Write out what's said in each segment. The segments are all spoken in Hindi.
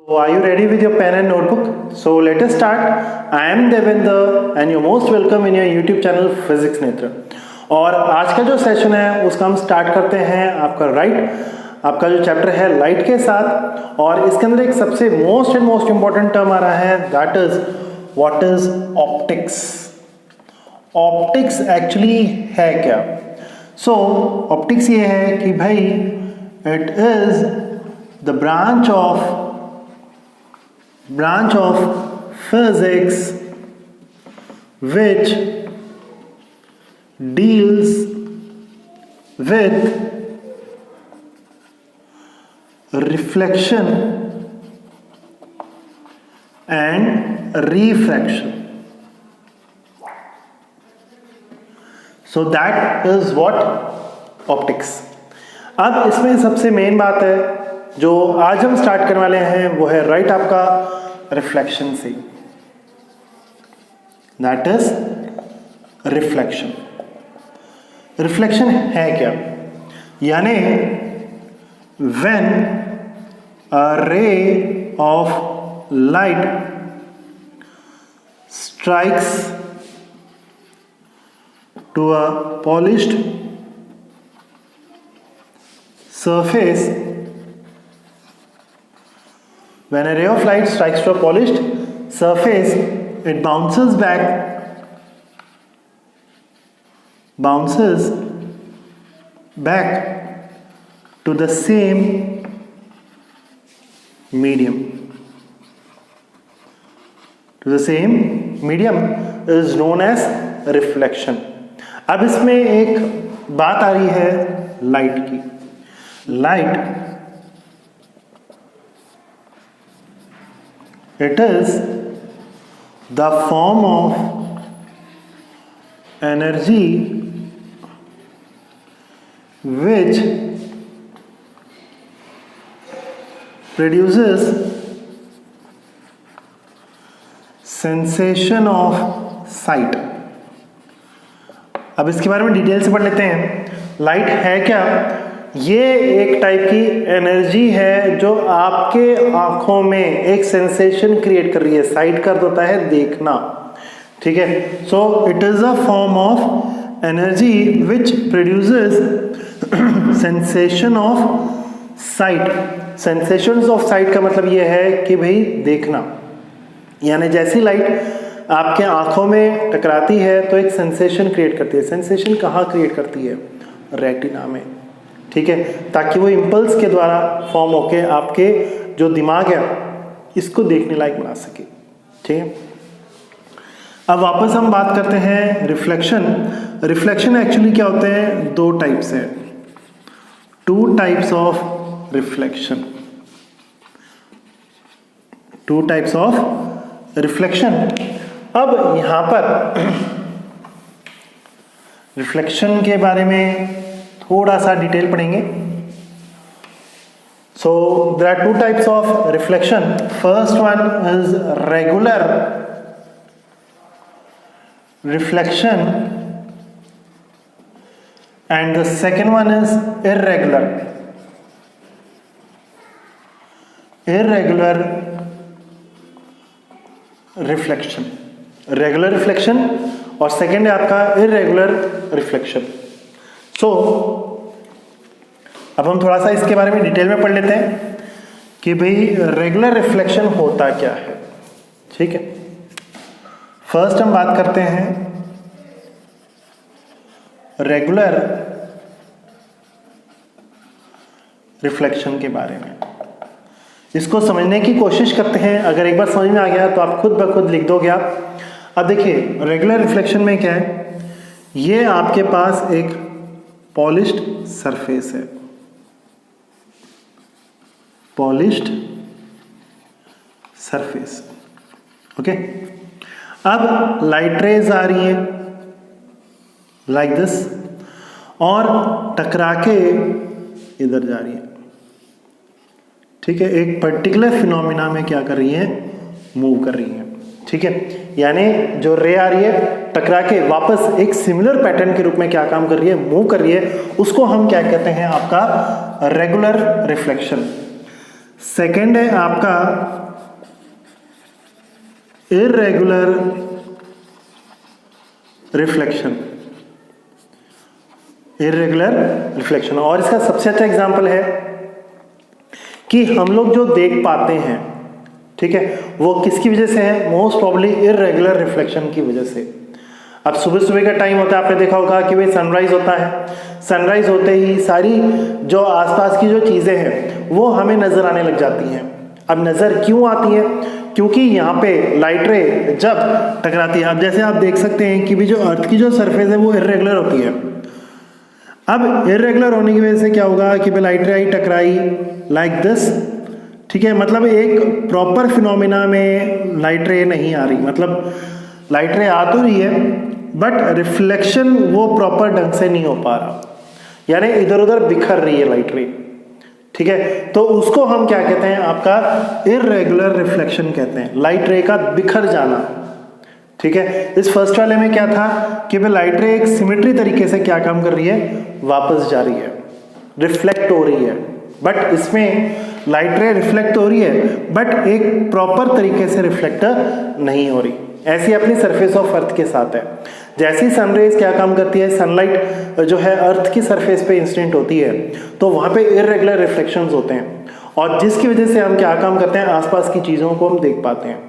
So are you ready with your pen and notebook? So let us start. I am Devendra and you're most welcome in your YouTube channel Physics Netra. और आज का जो सेशन है उसका हम स्टार्ट करते हैं आपका जो चैप्टर है लाइट के साथ। और इसके अंदर एक सबसे मोस्ट इंपॉर्टेंट टर्म आ रहा है, that is what is optics. Optics actually है क्या? सो ऑप्टिक्स ये है कि भाई it is the branch of physics which deals with reflection and refraction. So that is what optics. अब इसमें सबसे मेन बात है जो आज हम स्टार्ट करने वाले हैं वो है राइट आपका रिफ्लेक्शन से, दैट इज रिफ्लेक्शन। रिफ्लेक्शन है क्या? यानी when a ray of light strikes to a polished surface, when a ray of light strikes to a polished surface, it bounces back to the same medium. Is known as reflection. अब इसमें एक बात आ रही है लाइट की। Light, it is the form of energy which produces sensation of sight. अब इसके बारे में डिटेल से पढ़ लेते हैं। लाइट है क्या? ये एक टाइप की एनर्जी है जो आपके आंखों में एक सेंसेशन क्रिएट कर रही है। साइट का अर्थ होता है देखना, ठीक है। So it is a form of energy which produces sensation of site. Sensation of site का मतलब ये है कि भाई देखना, यानी जैसी लाइट आपके आंखों में टकराती है तो एक सेंसेशन क्रिएट करती है। सेंसेशन कहाँ क्रिएट करती है? रेटिना में, ठीक है, ताकि वो इम्पल्स के द्वारा फॉर्म होके आपके जो दिमाग है इसको देखने लायक बना सके, ठीक है। अब वापस हम बात करते हैं रिफ्लेक्शन। रिफ्लेक्शन एक्चुअली क्या होते हैं? दो टाइप्स है, टू टाइप्स ऑफ रिफ्लेक्शन। अब यहां पर रिफ्लेक्शन के बारे में थोड़ा सा डिटेल पढ़ेंगे। So there are two types of reflection. First one is regular reflection and the second one is irregular reflection. Regular reflection और सेकेंड है आपका इर्रेगुलर रिफ्लेक्शन। सो अब हम थोड़ा सा इसके बारे में डिटेल में पढ़ लेते हैं कि भाई रेगुलर रिफ्लेक्शन होता क्या है, ठीक है। फर्स्ट हम बात करते हैं रेगुलर रिफ्लेक्शन के बारे में। इसको समझने की कोशिश करते हैं। अगर एक बार समझ में आ गया तो आप खुद ब खुद लिख दोगे आप। अब देखिए रेगुलर रिफ्लेक्शन में क्या है, ये आपके पास एक पॉलिश्ड सरफेस है, पॉलिश्ड सरफेस, ओके। अब लाइट रेज आ रही है लाइक दिस और टकरा के इधर जा रही है, ठीक है। एक पर्टिकुलर फिनोमिना में क्या कर रही है? मूव कर रही है, ठीक है। यानी जो रे आ रही है टकरा के वापस एक सिमिलर पैटर्न के रूप में क्या काम कर रही है? मूव कर रही है। उसको हम क्या कहते हैं? आपका रेगुलर रिफ्लेक्शन। सेकेंड है आपका इर्रेगुलर रिफ्लेक्शन, इर्रेगुलर रिफ्लेक्शन। और इसका सबसे अच्छा एग्जांपल है कि हम लोग जो देख पाते हैं, ठीक है, वो किसकी वजह से है? मोस्ट प्रॉब्ली इर्रेगुलर रिफ्लेक्शन की वजह से। अब सुबह सुबह का टाइम होता है, आपने देखा होगा कि भाई सनराइज होता है, सनराइज होते ही सारी जो आसपास की जो चीज़ें हैं वो हमें नज़र आने लग जाती हैं। अब नज़र क्यों आती है? क्योंकि यहाँ पे लाइट रे जब टकराती है, अब जैसे आप देख सकते हैं कि भी जो अर्थ की जो सरफेस है वो इर्रेगुलर होती है। अब इर्रेगुलर होने की वजह से क्या होगा कि भाई लाइट रे आई टकराई लाइक दिस, ठीक है, मतलब एक प्रॉपर फिनोमिना में लाइट रे नहीं आ रही, मतलब लाइट रे आ तो रही है बट रिफ्लेक्शन वो प्रॉपर ढंग से नहीं हो पा रहा, यानी इधर उधर बिखर रही है लाइट रे, ठीक है। तो उसको हम क्या कहते हैं? आपका इर्रेगुलर रिफ्लेक्शन कहते हैं, लाइट रे का बिखर जाना, ठीक है। इस फर्स्ट वाले में क्या था कि भाई लाइट रे एक सिमेट्री तरीके से क्या काम कर रही है? वापस जा रही है, रिफ्लेक्ट हो रही है। बट इसमें लाइट रे रिफ्लेक्ट हो रही है बट एक प्रॉपर तरीके से रिफ्लेक्ट नहीं हो रही। ऐसी अपनी सरफेस ऑफ अर्थ के साथ है। जैसी सनरेज क्या काम करती है, सनलाइट जो है अर्थ की सरफेस पे इंसिडेंट होती है तो वहाँ पे इर्रेगुलर रिफ्लेक्शंस होते हैं, और जिसकी वजह से हम क्या काम करते हैं? आसपास की चीज़ों को हम देख पाते हैं।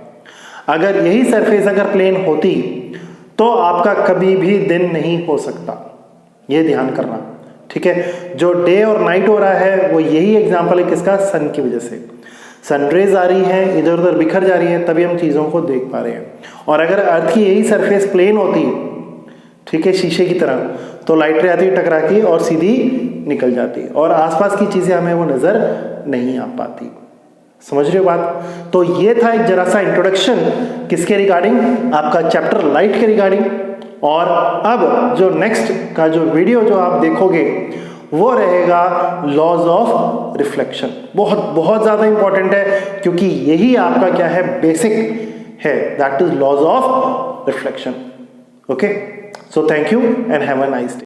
अगर यही सरफेस अगर प्लेन होती तो आपका कभी भी दिन नहीं हो सकता, ये ध्यान करना, ठीक है। जो डे और नाइट हो रहा है वो यही एग्जाम्पल है किसका? सन की वजह से। सनरेज आ रही है, इधर उधर बिखर जा रही है, तभी हम चीज़ों को देख पा रहे हैं। और अगर अर्थ की यही सरफेस प्लेन होती, ठीक है, शीशे की तरह, तो लाइट रे आती, टकरा के और सीधी निकल जाती और आसपास की चीज़ें हमें वो नज़र नहीं आ पाती। समझ रहे हो बात? तो ये था एक जरा सा इंट्रोडक्शन किसके रिगार्डिंग? आपका चैप्टर लाइट के रिगार्डिंग। और अब जो नेक्स्ट का जो वीडियो जो आप देखोगे वो रहेगा लॉज ऑफ रिफ्लेक्शन। बहुत बहुत ज़्यादा इंपॉर्टेंट है क्योंकि यही आपका क्या है? बेसिक है, that is laws of reflection. Okay, so thank you and have a nice day.